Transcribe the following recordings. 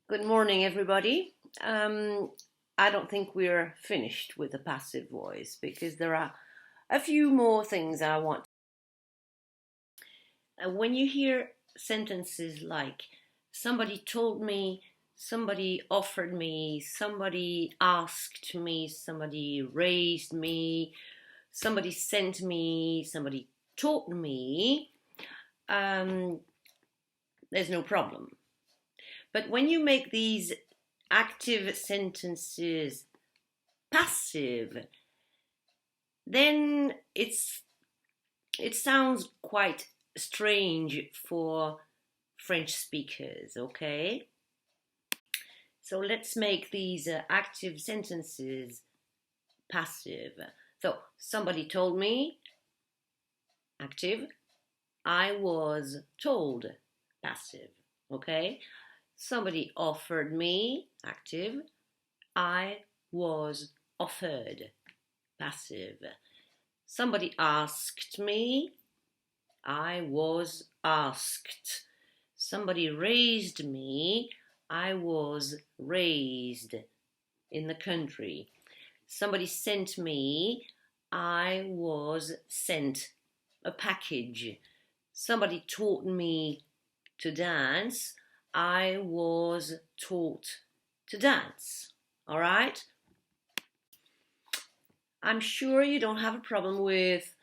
Good morning, everybody. I don't think we're finished with the passive voice because there are a few more things I want. When you hear sentences like somebody told me, somebody offered me, somebody asked me, somebody raised me, somebody sent me, somebody taught me, um, there's no problem. But when you make these active sentences passive, then it sounds quite strange for French speakers, okay? So let's make these active sentences passive. So somebody told me, active. I was told, passive, okay? Somebody offered me, active. I was offered, passive. Somebody asked me, I was asked. Somebody raised me, I was raised in the country. Somebody sent me, I was sent a package. Somebody taught me to dance, I was taught to dance. All right? I'm sure you don't have a problem with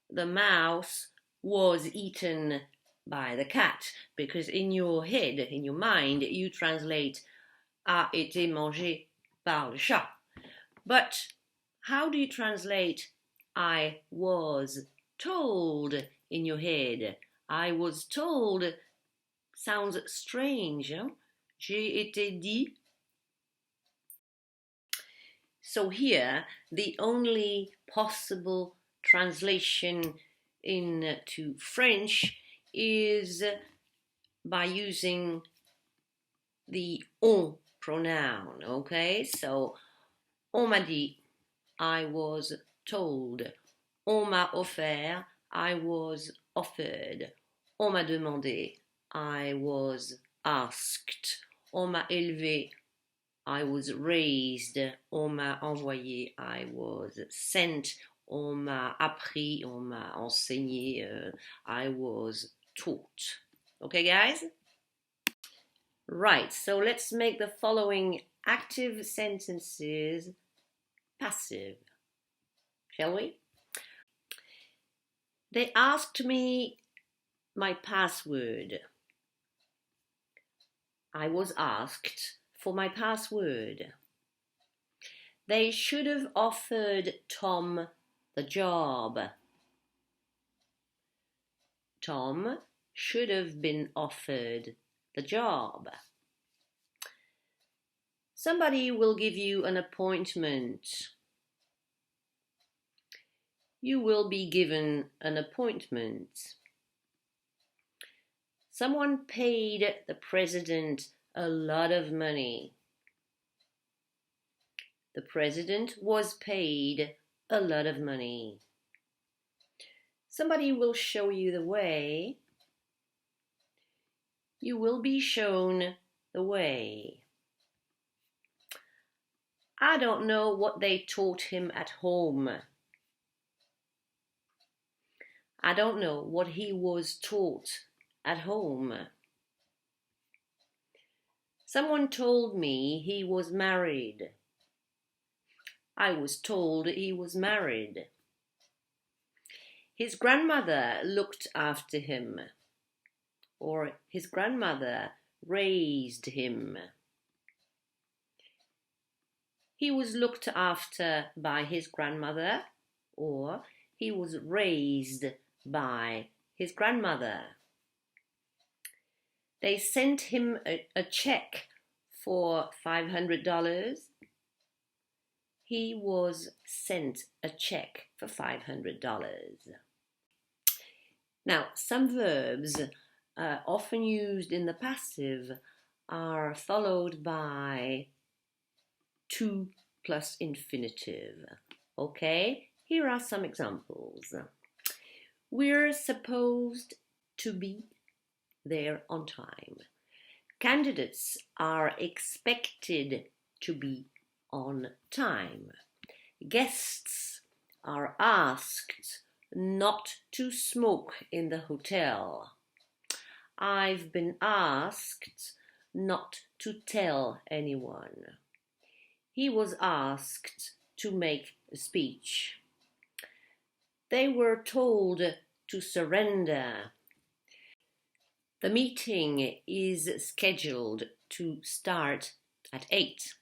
the mouse was eaten by the cat, because in your head, in your mind, you translate a été mangé par le chat. But how do you translate I was told in your head? I was told sounds strange. Hein? J'ai été dit. So here, the only possible translation into French is by using the on pronoun, okay? So, on m'a dit, I was told. On m'a offert, I was offered. On m'a demandé, I was asked. On m'a élevé, I was raised. On m'a envoyé, I was sent. On m'a appris, on m'a enseigné, I was taught. Okay, guys? Right, so let's make the following active sentences passive, shall we? They asked me my password. I was asked for my password. They should have offered Tom the job. Tom should have been offered the job. Somebody will give you an appointment. You will be given an appointment. Someone paid the president a lot of money. The president was paid a lot of money. Somebody will show you the way. You will be shown the way. I don't know what they taught him at home. I don't know what he was taught at home. Someone told me he was married. I was told he was married. His grandmother looked after him, or his grandmother raised him. He was looked after by his grandmother, or he was raised by his grandmother. They sent him a check for $500. He was sent a check for $500. Now, some verbs often used in the passive are followed by to plus infinitive. Okay, here are some examples. We're supposed to be there on time. Candidates are expected to be on time. Guests are asked not to smoke in the hotel. I've been asked not to tell anyone. He was asked to make a speech. They were told to surrender. The meeting is scheduled to start at 8.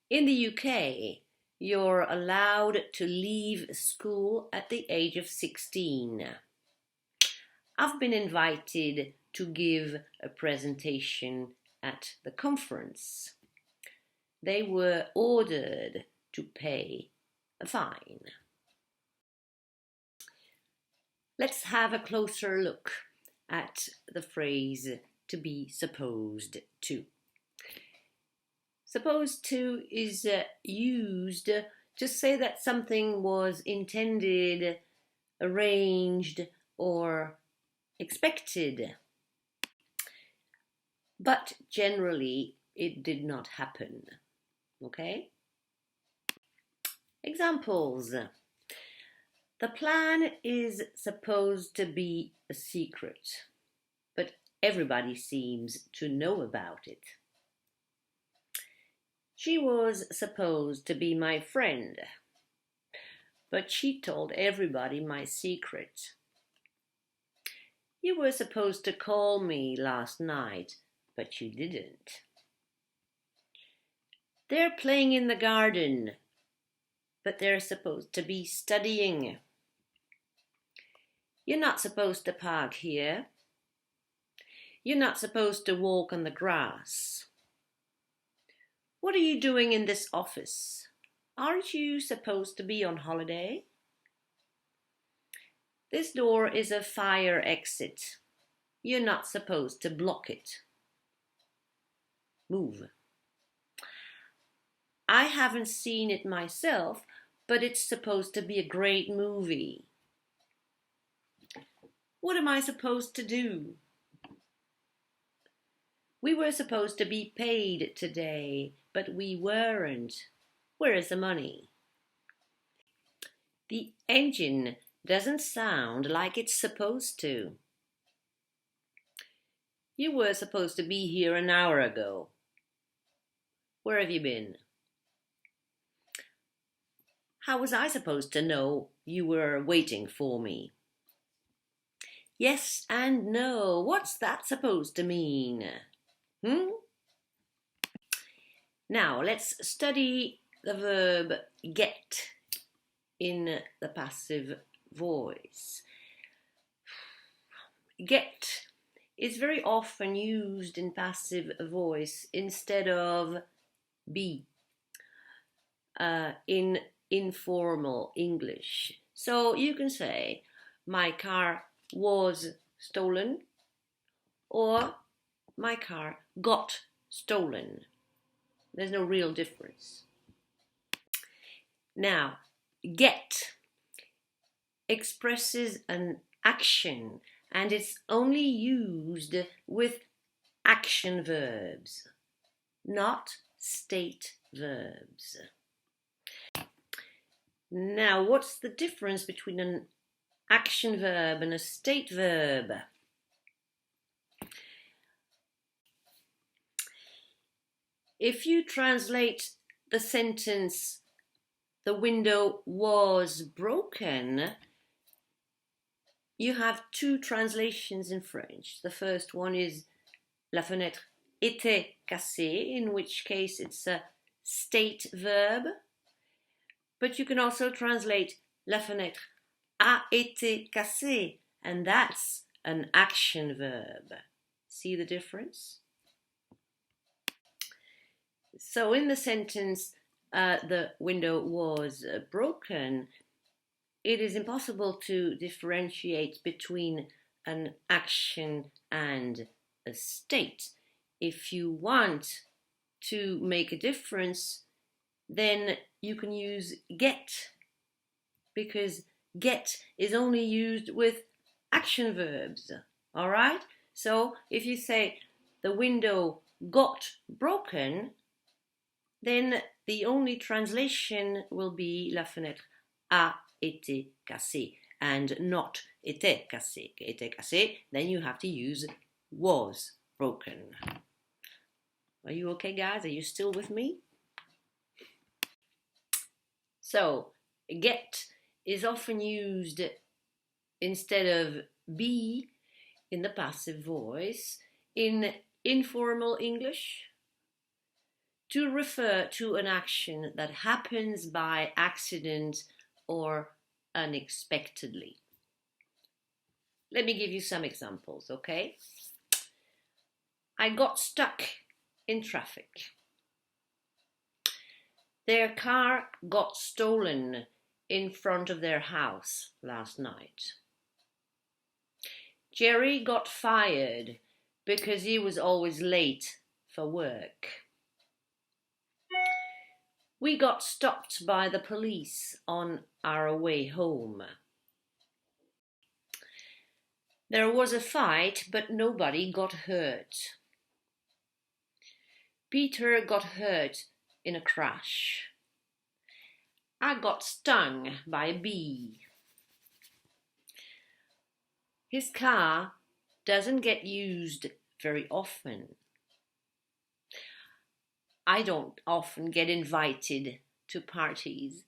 In the UK, you're allowed to leave school at the age of 16. I've been invited to give a presentation at the conference. They were ordered to pay a fine. Let's have a closer look at the phrase to be supposed to. Supposed to is used to say that something was intended, arranged, or expected. But generally, it did not happen. Okay? Examples. The plan is supposed to be a secret, but everybody seems to know about it. She was supposed to be my friend, but she told everybody my secret. You were supposed to call me last night, but you didn't. They're playing in the garden, but they're supposed to be studying. You're not supposed to park here. You're not supposed to walk on the grass. What are you doing in this office? Aren't you supposed to be on holiday? This door is a fire exit. You're not supposed to block it. Move. I haven't seen it myself, but it's supposed to be a great movie. What am I supposed to do? We were supposed to be paid today, but we weren't. Where is the money? The engine doesn't sound like it's supposed to. You were supposed to be here an hour ago. Where have you been? How was I supposed to know you were waiting for me? Yes and no. What's that supposed to mean? Now, let's study the verb get in the passive voice. Get is very often used in passive voice instead of be in informal English. So you can say, my car was stolen, or my car got stolen. There's no real difference. Now, get expresses an action, and it's only used with action verbs, not state verbs. Now, what's the difference between an action verb and a state verb? If you translate the sentence, the window was broken, you have two translations in French. The first one is la fenêtre était cassée, in which case it's a state verb. But you can also translate la fenêtre a été cassée, and that's an action verb. See the difference? So in the sentence, the window was broken, it is impossible to differentiate between an action and a state. If you want to make a difference, then you can use get, because get is only used with action verbs. All right? So if you say the window got broken, then the only translation will be la fenêtre a été cassée and not était cassée. Était cassée, then you have to use was broken. Are you okay, guys? Are you still with me? So, get is often used instead of be in the passive voice in informal English to refer to an action that happens by accident or unexpectedly. Let me give you some examples, okay? I got stuck in traffic. Their car got stolen in front of their house last night. Jerry got fired because he was always late for work. We got stopped by the police on our way home. There was a fight, but nobody got hurt. Peter got hurt in a crash. I got stung by a bee. His car doesn't get used very often. I don't often get invited to parties.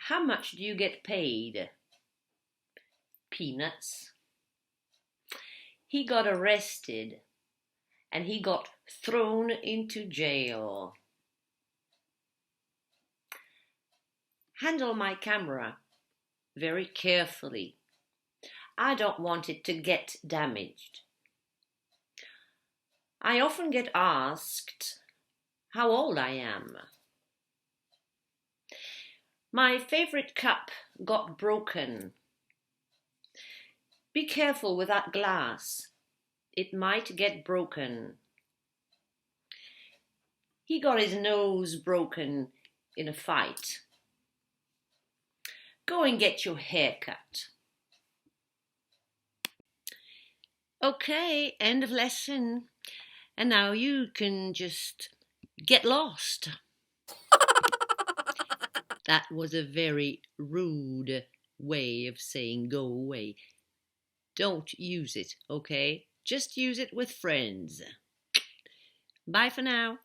How much do you get paid? Peanuts. He got arrested and he got thrown into jail. Handle my camera very carefully. I don't want it to get damaged. I often get asked how old I am. My favorite cup got broken. Be careful with that glass. It might get broken. He got his nose broken in a fight. Go and get your hair cut. Okay, end of lesson. And now you can just get lost. That was a very rude way of saying go away. Don't use it, okay? Just use it with friends. Bye for now.